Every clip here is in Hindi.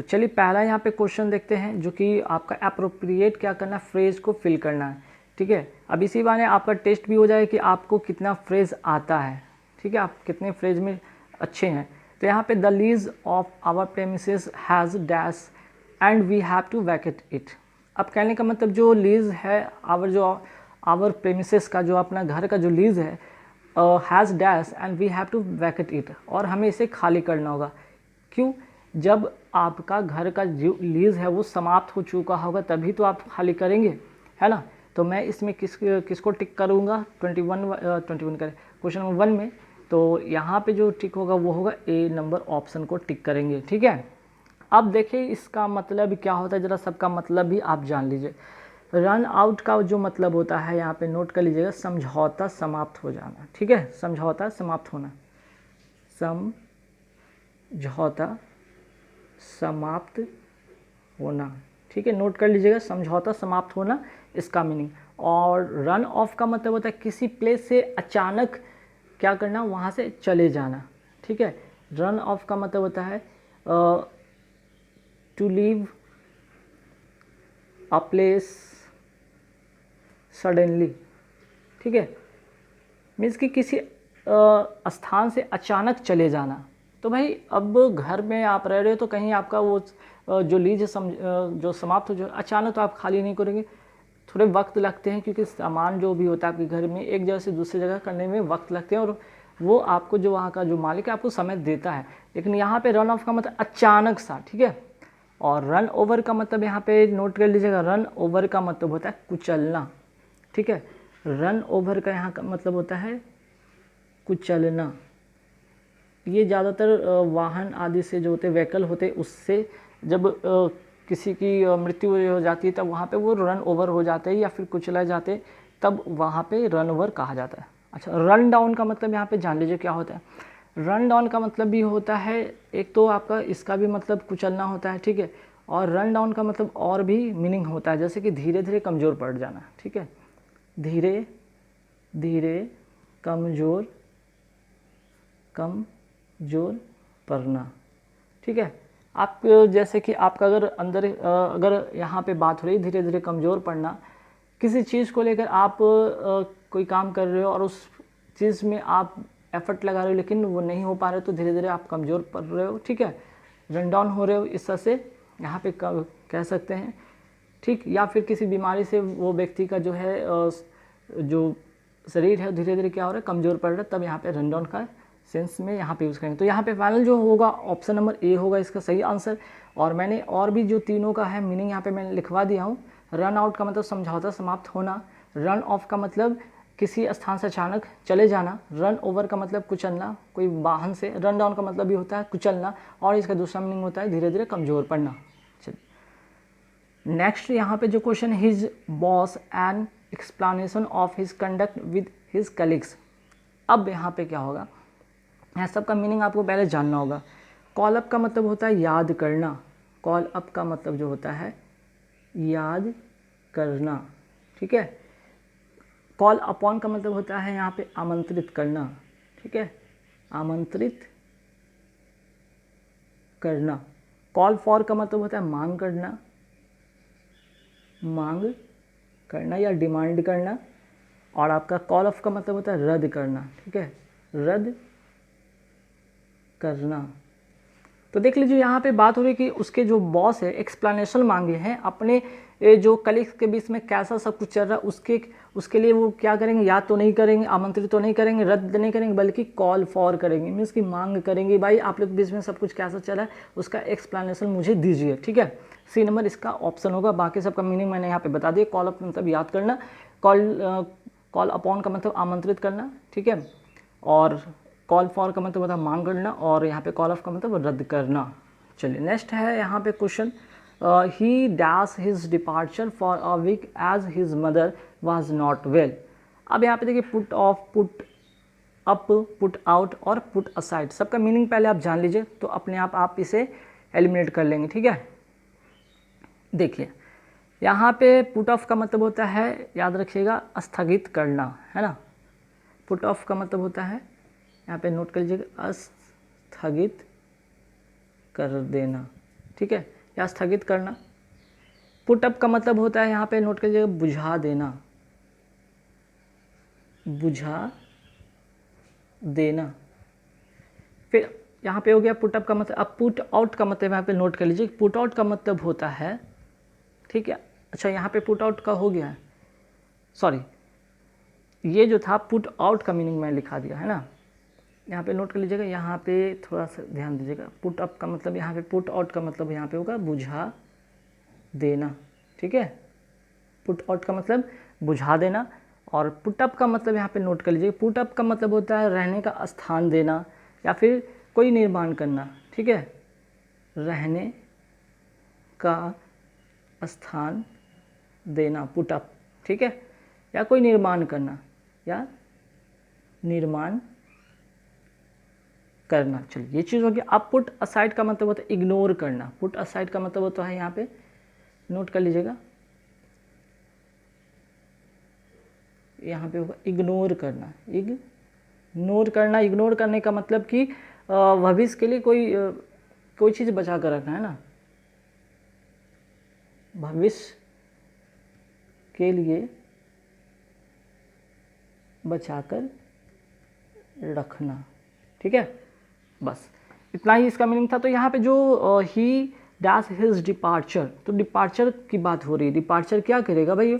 तो चलिए पहला यहाँ पे क्वेश्चन देखते हैं, जो कि आपका अप्रोप्रिएट क्या करना है, फ्रेज़ को फिल करना है। ठीक है, अब इसी बहाने आपका टेस्ट भी हो जाए कि आपको कितना फ्रेज़ आता है। ठीक है, आप कितने फ्रेज़ में अच्छे हैं। तो यहाँ पे the lease of our premises has dash and we have to vacate it. अब कहने का मतलब जो लीज है आवर प्रेमिसेस का, जो अपना घर का जो लीज है, has dash and we have to vacate it, और हमें इसे खाली करना होगा। क्यों? जब आपका घर का जो लीज है वो समाप्त हो चुका होगा तभी तो आप खाली करेंगे, है ना। तो मैं इसमें किसको टिक करूँगा, 21 करें क्वेश्चन नंबर 1 में। तो यहाँ पे जो टिक होगा वो होगा ए नंबर ऑप्शन को टिक करेंगे। ठीक है, अब देखिए इसका मतलब क्या होता है, ज़रा सबका मतलब भी आप जान लीजिए। रन आउट का जो मतलब होता है, यहाँ पे नोट कर लीजिएगा, समझौता समाप्त हो जाना। ठीक है, समझौता समाप्त होना, समझौता समाप्त होना। ठीक है, नोट कर लीजिएगा, समझौता समाप्त होना इसका मीनिंग। और रन ऑफ का मतलब होता है किसी प्लेस से अचानक क्या करना, वहाँ से चले जाना। ठीक है, रन ऑफ का मतलब होता है to leave a place suddenly. ठीक है, मीन्स कि किसी स्थान से अचानक चले जाना। तो भाई अब घर में आप रह रहे हो तो कहीं आपका वो जो लीज जो समाप्त हो, जो अचानक तो आप खाली नहीं करेंगे, थोड़े वक्त लगते हैं, क्योंकि सामान जो भी होता है आपके घर में एक जगह से दूसरी जगह करने में वक्त लगते हैं, और वो आपको जो वहाँ का जो मालिक है आपको समय देता है। लेकिन यहाँ पे रन ऑफ का मतलब अचानक सा। ठीक है, और रन ओवर का मतलब यहाँ पे नोट कर लीजिएगा, रन ओवर का मतलब होता है कुचलना। ठीक है, रन ओवर का यहाँ का मतलब होता है कुचलना। ये ज़्यादातर वाहन आदि से जो होते व्हीकल होते उससे जब किसी की मृत्यु हो जाती है तब वहाँ पे वो रन ओवर हो जाते हैं या फिर कुचला जाते हैं, तब वहाँ पे रन ओवर कहा जाता है। अच्छा, रन डाउन का मतलब यहाँ पे जान लीजिए क्या होता है। रन डाउन का मतलब भी होता है, एक तो आपका इसका भी मतलब कुचलना होता है। ठीक है, और रन डाउन का मतलब और भी मीनिंग होता है, जैसे कि धीरे धीरे कमज़ोर पड़ जाना। ठीक है, धीरे धीरे कमज़ोर पड़ना। ठीक है, आप जैसे कि आपका अगर अंदर अगर यहाँ पे बात हो रही धीरे धीरे कमज़ोर पड़ना, किसी चीज़ को लेकर आप कोई काम कर रहे हो और उस चीज़ में आप एफर्ट लगा रहे हो लेकिन वो नहीं हो पा रहे, तो धीरे धीरे आप कमज़ोर पड़ रहे हो। ठीक है, रन डाउन हो रहे हो, इस तरह से यहाँ पे कह सकते हैं। ठीक, या फिर किसी बीमारी से वो व्यक्ति का जो है जो शरीर है धीरे धीरे क्या हो रहा है, कमज़ोर पड़ रहा है, तब यहाँ पे रन डाउन का सेंस में यहाँ पे यूज़ करेंगे। तो यहाँ पे फाइनल जो होगा ऑप्शन नंबर ए होगा इसका सही आंसर। और मैंने और भी जो तीनों का है मीनिंग यहाँ पे मैंने लिखवा दिया हूँ। रन आउट का मतलब समझौता समाप्त होना, रन ऑफ का मतलब किसी स्थान से अचानक चले जाना, रन ओवर का मतलब कुचलना कोई वाहन से, रन डाउन का मतलब भी होता है कुचलना, और इसका दूसरा मीनिंग होता है धीरे धीरे कमज़ोर पड़ना। चलिए नेक्स्ट यहाँ पे जो question, his boss an explanation of his conduct with his colleagues. अब यहाँ पे क्या होगा, यहाँ सबका मीनिंग आपको पहले जानना होगा। कॉल अप का मतलब होता है याद करना, कॉल अप का मतलब जो होता है याद करना। ठीक है, कॉल अपॉन का मतलब होता है यहाँ पे आमंत्रित करना। ठीक है, आमंत्रित करना। कॉल फॉर का मतलब होता है मांग करना, मांग करना या डिमांड करना। और आपका कॉल ऑफ का मतलब होता है रद्द करना। ठीक है, रद्द करना। तो देख लीजिए यहाँ पे बात हो रही है कि उसके जो बॉस है एक्सप्लेनेशन मांगे हैं अपने जो कलीग्स के बीच में कैसा सब कुछ चल रहा है, उसके लिए वो क्या करेंगे, याद तो नहीं करेंगे, आमंत्रित तो नहीं करेंगे, रद्द नहीं करेंगे, बल्कि कॉल फॉर करेंगे, मीन्स की मांग करेंगे, भाई आप लोग के बीच में सब कुछ कैसा चला है उसका एक्सप्लेनेशन मुझे दीजिए। ठीक है, सी नंबर इसका ऑप्शन होगा। बाकी सबका मीनिंग मैंने यहाँ पे बता दिया। कॉल अप मतलब याद करना, कॉल अपॉन का मतलब आमंत्रित करना। ठीक है, और कॉल फॉर का मतलब होता है मांग करना, और यहाँ पे कॉल ऑफ का मतलब रद्द करना। चलिए नेक्स्ट है यहाँ पे question, he dash his departure for a week as his mother was not well. अब यहाँ पे देखिए put off, put up, put out और पुट असाइड, सबका मीनिंग पहले आप जान लीजिए तो अपने आप इसे एलिमिनेट कर लेंगे। ठीक है, देखिए यहाँ पे पुट ऑफ का मतलब होता है, याद रखिएगा, स्थगित करना, है ना। पुट ऑफ का मतलब होता है, यहाँ पे नोट कर लीजिएगा, स्थगित कर देना। ठीक है, या स्थगित करना। पुट अप का मतलब होता है यहाँ पे नोट कीजिएगा बुझा देना, बुझा देना। फिर यहाँ पे हो गया पुट अप का मतलब। अब पुट आउट का मतलब यहाँ पे नोट कर लीजिए, पुट आउट का मतलब होता है, ठीक है, अच्छा यहाँ पे पुट आउट का हो गया है, सॉरी ये जो था पुट आउट का मीनिंग मैं लिखा दिया है ना, यहाँ पे नोट कर लीजिएगा, यहाँ पे थोड़ा सा ध्यान दीजिएगा। पुट अप का मतलब यहाँ पे, पुट आउट का मतलब यहाँ पे होगा बुझा देना, ठीक है, पुट आउट का मतलब बुझा देना। और पुट अप का मतलब यहाँ पे नोट कर लीजिए, पुट अप का मतलब होता है रहने का स्थान देना या फिर कोई निर्माण करना, ठीक है, रहने का स्थान देना, पुट अप, ठीक है, या कोई निर्माण करना, या निर्माण करना। चलिए ये चीज़ हो गया। अब पुट असाइड का मतलब होता है इग्नोर करना, पुट असाइड का मतलब होता है यहाँ पे नोट कर लीजिएगा, यहाँ पे होगा इग्नोर करना, इग्नोर करना। इग्नोर करने का मतलब कि भविष्य के लिए कोई चीज़ बचा कर रखना है ना, भविष्य के लिए बचाकर रखना, ठीक है, बस इतना ही इसका मीनिंग था। तो यहाँ पे जो ही डैश हिज डिपार्चर, तो डिपार्चर की बात हो रही है। डिपार्चर क्या करेगा भाई,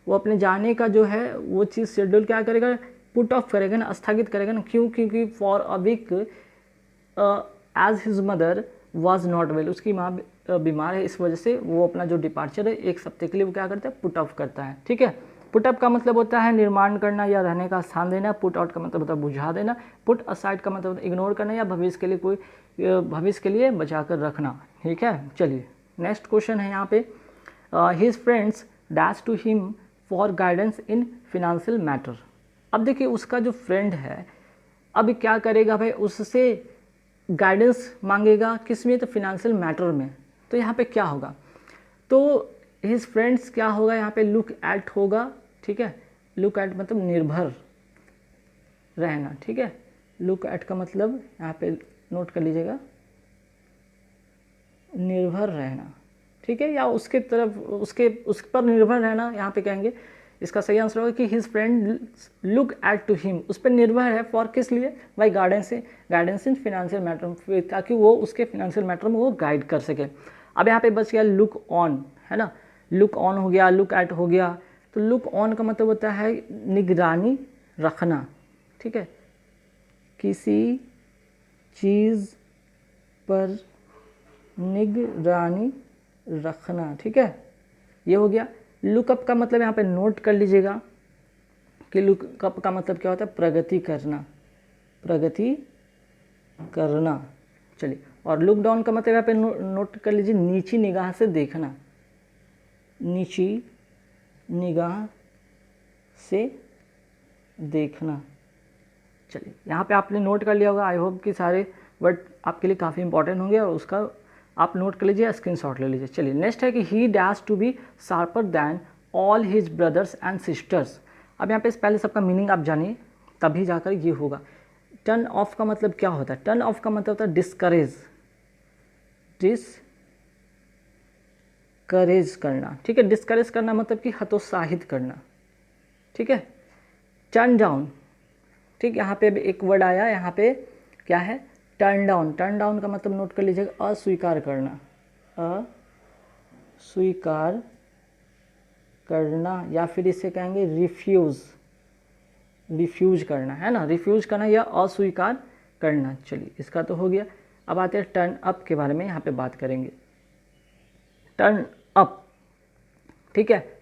वो अपने जाने का जो है वो चीज़ शेड्यूल क्या करेगा, पुट ऑफ करेगा ना, स्थगित करेगा ना। क्यों? क्योंकि for a week as his mother was not well, उसकी माँ बीमार है, इस वजह से वो अपना जो डिपार्चर है एक हफ्ते के लिए वो क्या करता है, पुट ऑफ करता है, ठीक है। पुट अप का मतलब होता है निर्माण करना या रहने का स्थान देना। पुट आउट का मतलब होता है बुझा देना। पुट असाइड का मतलब होता है इग्नोर करना या भविष्य के लिए बचा कर रखना, ठीक है। चलिए नेक्स्ट क्वेश्चन है यहाँ पे, his friends dash to him for guidance in financial matter. अब देखिए उसका जो फ्रेंड है अब क्या करेगा भाई, उससे गाइडेंस मांगेगा, किस में, तो फिनेंशियल मैटर में। तो यहाँ पे क्या होगा, तो हिज फ्रेंड्स क्या होगा यहाँ पे, लुक एट होगा, ठीक है। लुक एट मतलब निर्भर रहना, ठीक है। लुक एट का मतलब यहाँ पे नोट कर लीजिएगा निर्भर रहना, ठीक है, या उसके तरफ उस पर निर्भर रहना। यहाँ पे कहेंगे इसका सही आंसर होगा कि his friend look at to him, उस पर निर्भर है, फॉर किस लिए, भाई गाइडेंस इन फिनेंशियल मैटर, ताकि वो उसके फिनेंशियल मैटर में वो गाइड कर सके। अब यहाँ पे बच गया लुक ऑन, है ना, लुक ऑन हो गया, लुक एट हो गया। तो लुक ऑन का मतलब होता है निगरानी रखना, ठीक है, किसी चीज़ पर निगरानी रखना, ठीक है, ये हो गया। लुकअप का मतलब यहाँ पे नोट कर लीजिएगा कि लुकअप का मतलब क्या होता है, प्रगति करना, प्रगति करना। चलिए, और लुक डाउन का मतलब यहाँ पे नोट कर लीजिए नीची निगाह से देखना, नीची निगाह से देखना। चलिए यहाँ पे आपने नोट कर लिया होगा, आई होप कि सारे वर्ड आपके लिए काफ़ी इंपॉर्टेंट होंगे और उसका आप नोट कर लीजिए, स्क्रीनशॉट ले लीजिए। चलिए नेक्स्ट है कि he dash to be sharper than all his brothers and sisters. अब यहाँ पे पहले सबका मीनिंग आप जानिए, तभी जाकर ये होगा। टर्न ऑफ का मतलब क्या होता है, टर्न ऑफ का मतलब होता है डिस्करेज करना, ठीक है। डिस्करेज करना मतलब कि हतोत्साहित करना, ठीक है। टर्न डाउन, ठीक, यहाँ पे एक वर्ड आया, यहाँ पे क्या है, टर्न डाउन। टर्न डाउन का मतलब नोट कर लीजिएगा अस्वीकार करना, अस्वीकार करना, या फिर इसे कहेंगे रिफ्यूज करना, है ना, रिफ्यूज करना या अस्वीकार करना। चलिए इसका तो हो गया। अब आते हैं टर्न अप के बारे में, यहाँ पे बात करेंगे। टर्न अप, ठीक है,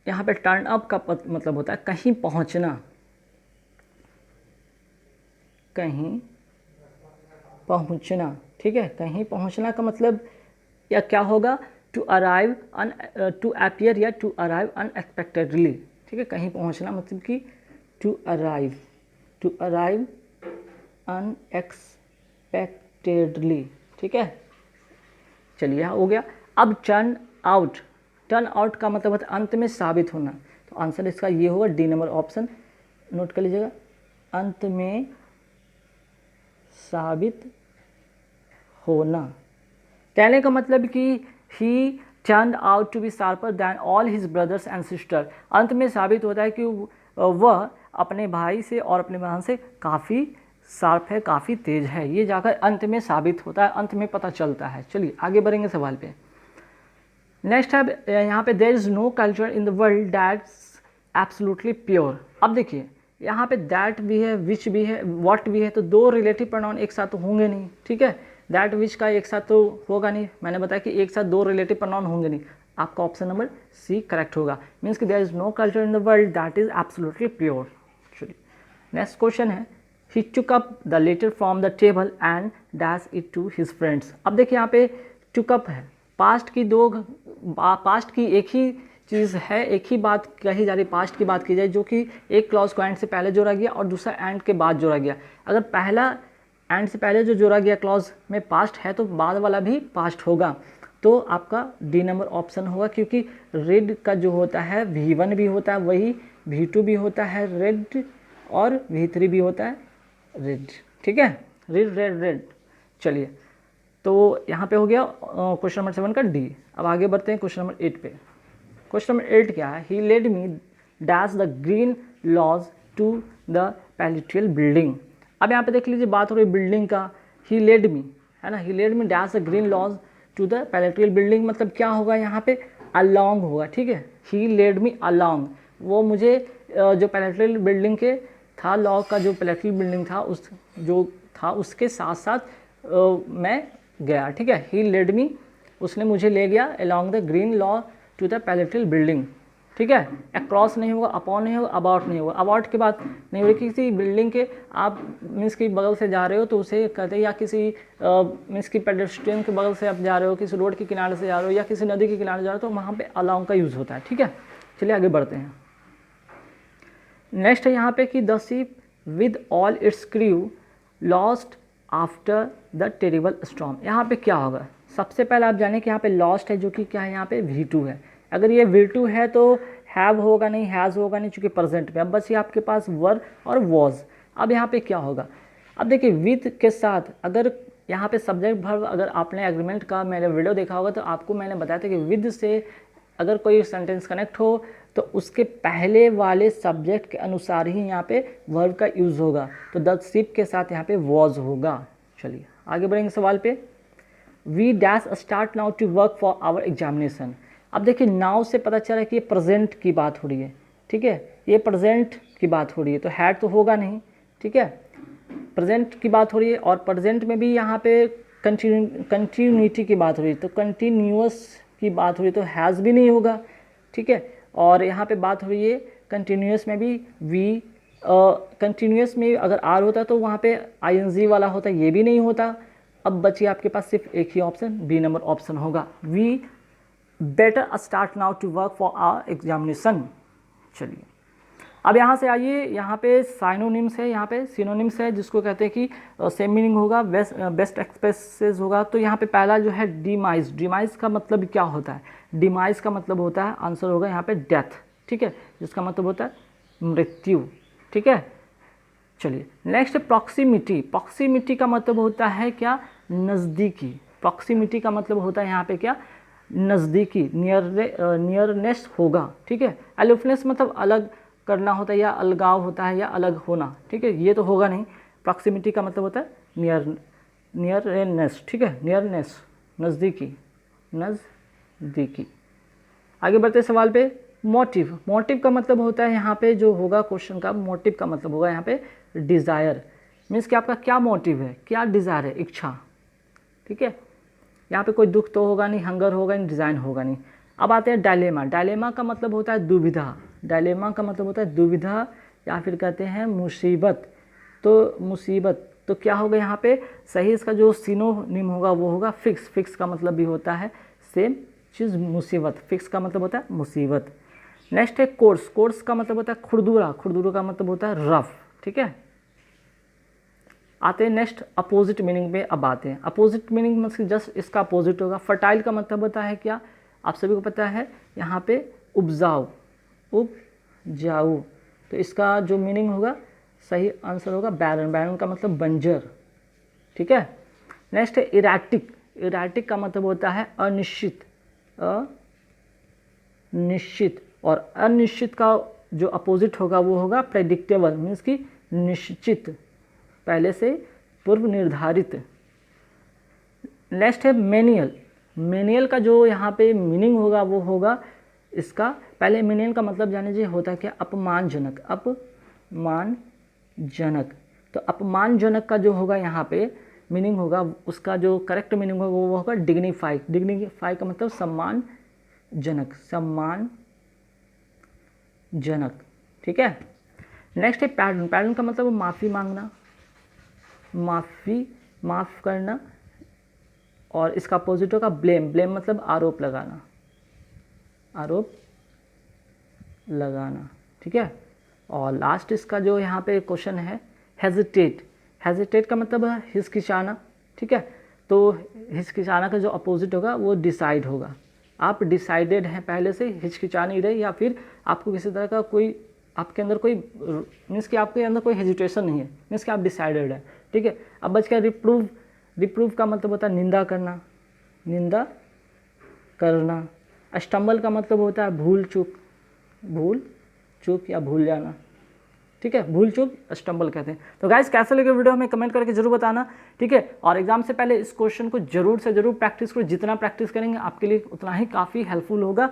यहाँ पे टर्न अप का मतलब होता है कहीं पहुँचना, कहीं पहुँचना, ठीक है। कहीं पहुँचना का मतलब या क्या होगा, टू अराइव टू अपीयर या टू अराइव अनएक्सपेक्टेडली, ठीक है। कहीं पहुँचना मतलब कि टू अराइव अनएक्सपेक्टेडली, ठीक है। चलिए यहाँ हो गया। अब टर्न आउट का मतलब होता है अंत में साबित होना। तो आंसर इसका ये होगा, डी नंबर ऑप्शन, नोट कर लीजिएगा, अंत में साबित होना, कहने का मतलब कि he turn out to be sharper than all his brothers and sister. अंत में साबित होता है कि वह अपने भाई से और अपने बहन से काफ़ी शार्प है, काफ़ी तेज है। ये जाकर अंत में साबित होता है, अंत में पता चलता है। चलिए आगे बढ़ेंगे सवाल पे। नेक्स्ट है यहाँ पे there is no culture in the world that's absolutely pure. अब देखिए यहाँ पे दैट भी है, विच भी है, व्हाट भी है, तो दो रिलेटिव प्रोनाउन एक साथ तो होंगे नहीं, ठीक है। दैट विच का एक साथ तो होगा नहीं, मैंने बताया कि एक साथ दो रिलेटिव प्रोनाउन होंगे नहीं। आपका ऑप्शन नंबर सी करेक्ट होगा। मीन्स कि there is no culture in the world that is absolutely pure. चलिए नेक्स्ट क्वेश्चन है he took up the letter from the table and dash it to his friends. अब देखिए यहाँ पे टुक अप है, पास्ट की एक ही चीज़ है, एक ही बात कही जा रही, पास्ट की बात की जाए, जो कि एक क्लॉज को एंड से पहले जोड़ा गया और दूसरा एंड के बाद जोड़ा गया। अगर पहला एंड से पहले जो जोड़ा गया क्लॉज में पास्ट है तो बाद वाला भी पास्ट होगा, तो आपका डी नंबर ऑप्शन होगा, क्योंकि रेड का जो होता है V1 भी होता है, वही V2 भी होता है रेड, और V3 भी होता है रेड, ठीक है, रेड रेड रेड। चलिए तो यहाँ पे हो गया क्वेश्चन नंबर 7 का डी। अब आगे बढ़ते हैं क्वेश्चन नंबर 8 पे। क्वेश्चन नंबर 8 क्या है, he led me dash the green lodge to the palatial building. अब यहाँ पे देख लीजिए बात हो रही बिल्डिंग का, ही लेड मी है ना, he led me dash the green lodge to the palatial building, मतलब क्या होगा यहाँ पे अलॉन्ग होगा, ठीक है। ही लेड मी अलॉन्ग, वो मुझे जो पैलेटियल बिल्डिंग के था, लॉ का जो पैलेटियल बिल्डिंग था उस जो था उसके साथ साथ मैं गया, ठीक है। ही लेड मी, उसने मुझे ले गया along the green lawn to the palatial building, ठीक है। अक्रॉस नहीं होगा, अपॉन नहीं होगा, अबाउट नहीं होगा। अबाउट की बात नहीं हो रही, किसी बिल्डिंग के आप मीन्स की बगल से जा रहे हो तो उसे कहते हैं, या किसी मीन्स की पेडेस्ट्रियन के बगल से आप जा रहे हो, किसी रोड के किनारे से जा रहे हो, या किसी नदी के किनारे जा रहे हो, तो वहाँ पे अलॉन्ग का यूज़ होता है, ठीक है। चलिए आगे बढ़ते हैं। नेक्स्ट है यहाँ पे कि the ship with all it's crew lost after the terrible storm. यहाँ पे क्या होगा, सबसे पहले आप जाने कि यहाँ पे लॉस्ट है, जो कि क्या है यहाँ पे V2 है। अगर ये V2 है तो हैव होगा नहीं, हैज़ होगा नहीं, चूँकि प्रेजेंट में। अब बस ये आपके पास वर और वॉज। अब यहाँ पे क्या होगा, अब देखिए विद के साथ अगर यहाँ पे सब्जेक्ट वर्ब, अगर आपने एग्रीमेंट का मेरा वीडियो देखा होगा तो आपको मैंने बताया था कि विद से अगर कोई सेंटेंस कनेक्ट हो तो उसके पहले वाले सब्जेक्ट के अनुसार ही यहाँ पे वर्ब का यूज़ होगा, तो द शिप के साथ यहाँ पे वॉज होगा। चलिए आगे बढ़ेंगे सवाल पे। We dash start now to work for our examination. अब देखिए नाउ से पता चला कि ये प्रेजेंट की बात हो रही है, ठीक है, ये प्रेजेंट की बात हो रही है, तो हैड तो होगा नहीं, ठीक है, प्रेजेंट की बात हो रही है, और प्रेजेंट में भी यहाँ पे कंटिन्यूटी की बात हो रही है, तो कंटिन्यूअस की बात हो रही है, तो हैज़ भी नहीं होगा, ठीक है। और यहाँ पे बात हो रही है कंटिन्यूअस में भी वी, कंटिन्यूअस में अगर आर होता तो वहाँ पे ING वाला होता, ये भी नहीं होता। अब बचिए आपके पास सिर्फ एक ही ऑप्शन, बी नंबर ऑप्शन होगा, we better start now to work for our examination. चलिए अब यहाँ से आइए, यहाँ पे साइनोनिम्स है, यहाँ पे सिनोनिम्स है, जिसको कहते हैं कि सेम मीनिंग होगा, बेस्ट एक्सप्रेसेस होगा। तो यहाँ पे पहला जो है डिमाइज, डिमाइज का मतलब क्या होता है, डिमाइज का मतलब होता है, आंसर होगा यहाँ पे डेथ, ठीक है, जिसका मतलब होता है मृत्यु, ठीक है। चलिए नेक्स्ट प्रॉक्सिमिटी। प्रॉक्सिमिटी का मतलब होता है क्या, नज़दीकी। प्रॉक्सिमिटी का मतलब होता है यहाँ पे क्या, नज़दीकी, नियरनेस होगा, ठीक है। एलोफनेस मतलब अलग करना होता है, या अलगाव होता है, या अलग होना, ठीक है, ये तो होगा नहीं। प्रॉक्सिमिटी का मतलब होता है नियरनेस, ठीक है, नियरनेस, नज़दीकी, नज़दीकी। आगे बढ़ते सवाल पे। मोटिव, मोटिव का मतलब होता है यहाँ पे जो होगा क्वेश्चन का, मोटिव का मतलब होगा यहाँ पे डिज़ायर, मीन्स कि आपका क्या मोटिव है, क्या डिज़ायर है, इच्छा, ठीक है। यहाँ पे कोई दुख तो होगा नहीं, हंगर होगा नहीं, डिज़ाइन होगा नहीं। अब आते हैं डायलेमा। डायलेमा का मतलब होता है दुविधा, डायलेमा का मतलब होता है दुविधा, या फिर कहते हैं मुसीबत। तो मुसीबत तो क्या होगा यहाँ पे, सही इसका जो सिनोनिम होगा वो होगा फिक्स। फिक्स का मतलब भी होता है सेम चीज़ मुसीबत, फिक्स का मतलब होता है मुसीबत। नेक्स्ट है कोर्स। कोर्स का मतलब होता है खुरदुरा, खुरदुरा का मतलब होता है रफ, ठीक है। आते हैं नेक्स्ट अपोजिट मीनिंग पे। अब आते हैं अपोजिट मीनिंग मतलब जस्ट इसका अपोजिट होगा। फर्टाइल का मतलब होता है क्या, आप सभी को पता है, यहाँ पे उपजाऊ, उपजाऊ, तो इसका जो मीनिंग होगा सही आंसर होगा बैरन। बैरन का मतलब बंजर, ठीक है। नेक्स्ट है इरेक्टिक। इराटिक का मतलब होता है अनिश्चित, अनिश्चित, और अनिश्चित का जो अपोजिट होगा वो होगा प्रेडिक्टेबल, मीन्स कि निश्चित, पहले से पूर्व निर्धारित। नेक्स्ट है मेनियल। मेनियल का जो यहाँ पे मीनिंग होगा वो होगा इसका, पहले मेनियल का मतलब जाने जी होता है क्या, अपमानजनक, अपमानजनक। तो अपमानजनक का जो होगा यहाँ पे मीनिंग होगा, उसका जो करेक्ट मीनिंग होगा वो होगा डिग्निफाई। डिग्निफाई का मतलब सम्मानजनक, सम्मानजनक, ठीक है। नेक्स्ट है पैडन। पैडन का मतलब माफ़ी मांगना, माफ़ करना, और इसका अपोजिट होगा ब्लेम। ब्लेम मतलब आरोप लगाना, आरोप लगाना, ठीक है। और लास्ट इसका जो यहाँ पे क्वेश्चन है हेजिटेट। हेजिटेट का मतलब है हिचकिचाना, ठीक है। तो हिचकिचाना का जो अपोजिट होगा वो डिसाइड होगा। आप डिसाइडेड हैं पहले से, हिचकिचा नहीं रहे, या फिर आपको किसी तरह का कोई, आपके अंदर कोई मीन्स कि आपके अंदर कोई हेजिटेशन नहीं है, मीन्स कि आप डिसाइडेड है, ठीक है। अब बच गया रिप्रूव। रिप्रूव का मतलब होता है निंदा करना, निंदा करना। स्टम्बल का मतलब होता है भूल चूक, भूल चूक या भूल जाना, ठीक है। भूल चूक स्टम्बल कहते हैं। तो गाइस कैसा लगे वीडियो हमें कमेंट करके जरूर बताना, ठीक है। और एग्जाम से पहले इस क्वेश्चन को जरूर से जरूर प्रैक्टिस करो, जितना प्रैक्टिस करेंगे आपके लिए उतना ही काफ़ी हेल्पफुल होगा।